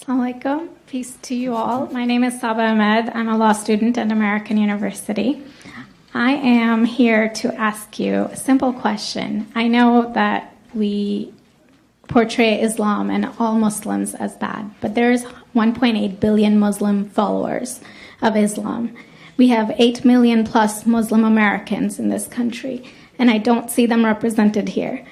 Assalamu alaikum. Peace to you all. My name is Saba Ahmed. I'm a law student at American University. I am here to ask you a simple question. I know that we portray Islam and all Muslims as bad, but there's 1.8 billion Muslim followers of Islam. We have 8 million plus Muslim Americans in this country, and I don't see them represented here.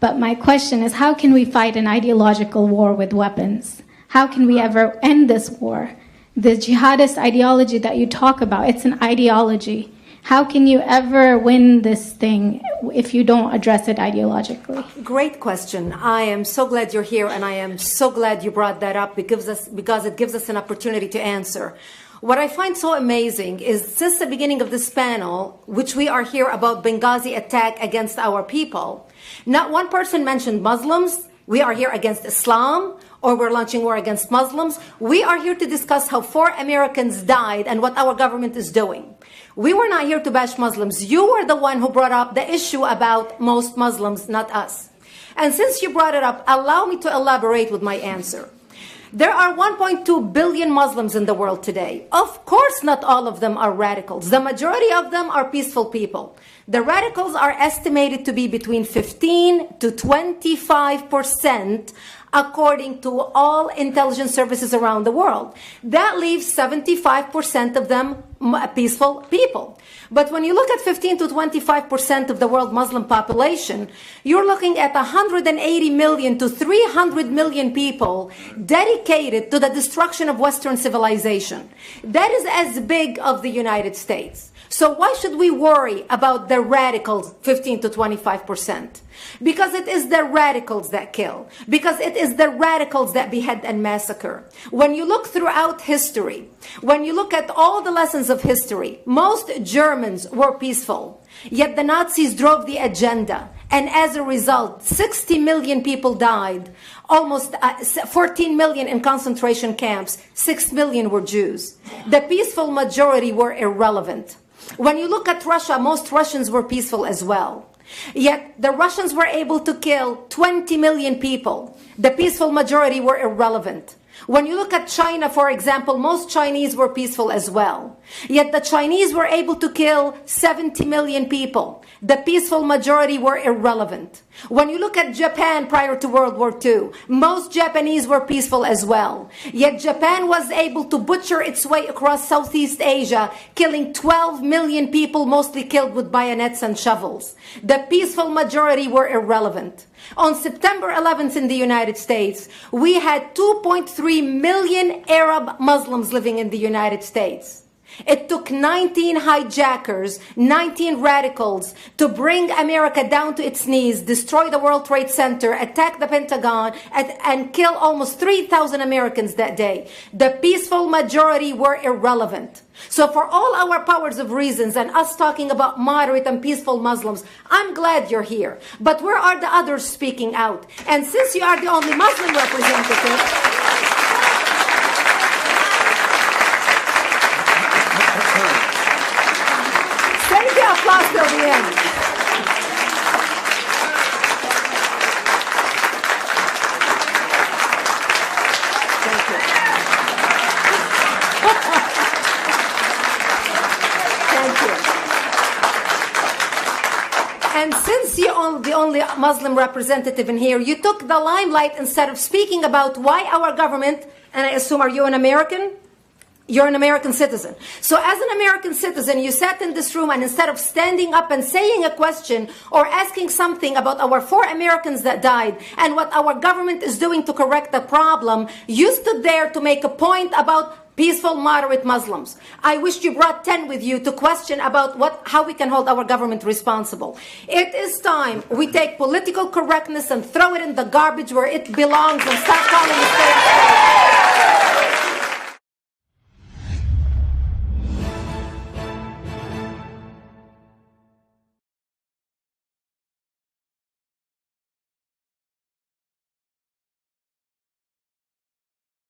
But my question is, how can we fight an ideological war with weapons? How can we ever end this war? The jihadist ideology that you talk about, it's an ideology. How can you ever win this thing if you don't address it ideologically? Great question. I am so glad you're here, and I am so glad you brought that up because it gives us an opportunity to answer. What I find so amazing is since the beginning of this panel, which we are here about Benghazi attack against our people, not one person mentioned Muslims. We are here against Islam, or we're launching war against Muslims. We are here to discuss how 4 Americans died and what our government is doing. We were not here to bash Muslims. You were the one who brought up the issue about most Muslims, not us. And since you brought it up, allow me to elaborate with my answer. There are 1.2 billion Muslims in the world today. Of course, not all of them are radicals. The majority of them are peaceful people. The radicals are estimated to be between 15 to 25%, according to all intelligence services around the world. That leaves 75% of them peaceful people. But when you look at 15 to 25% of the world Muslim population, you're looking at 180 million to 300 million people dedicated to the destruction of Western civilization. That is as big of the United States. So why should we worry about the radicals, 15 to 25%? Because it is the radicals that kill. Because it is the radicals that behead and massacre. When you look throughout history, when you look at all the lessons of history, most Germans were peaceful. Yet the Nazis drove the agenda. And as a result, 60 million people died. Almost 14 million in concentration camps. 6 million were Jews. The peaceful majority were irrelevant. When you look at Russia, most Russians were peaceful as well. Yet the Russians were able to kill 20 million people. The peaceful majority were irrelevant. When you look at China, for example, most Chinese were peaceful as well. Yet the Chinese were able to kill 70 million people. The peaceful majority were irrelevant. When you look at Japan prior to World War II, most Japanese were peaceful as well. Yet Japan was able to butcher its way across Southeast Asia, killing 12 million people, mostly killed with bayonets and shovels. The peaceful majority were irrelevant. On September 11th in the United States, we had 2.3 million Arab Muslims living in the United States. It took 19 hijackers, 19 radicals to bring America down to its knees, destroy the World Trade Center, attack the Pentagon, and kill almost 3,000 Americans that day. The peaceful majority were irrelevant. So for all our powers of reasons and us talking about moderate and peaceful Muslims, I'm glad you're here. But where are the others speaking out? And since you are the only Muslim representative, applause till the end. Thank you. Thank you. And since you're the only Muslim representative in here, you took the limelight instead of speaking about why our government, and I assume, are you an American? You're an American citizen. So as an American citizen, you sat in this room and instead of standing up and saying a question or asking something about our 4 Americans that died and what our government is doing to correct the problem, you stood there to make a point about peaceful, moderate Muslims. I wish you brought 10 with you to question about how we can hold our government responsible. It is time we take political correctness and throw it in the garbage where it belongs and stop calling it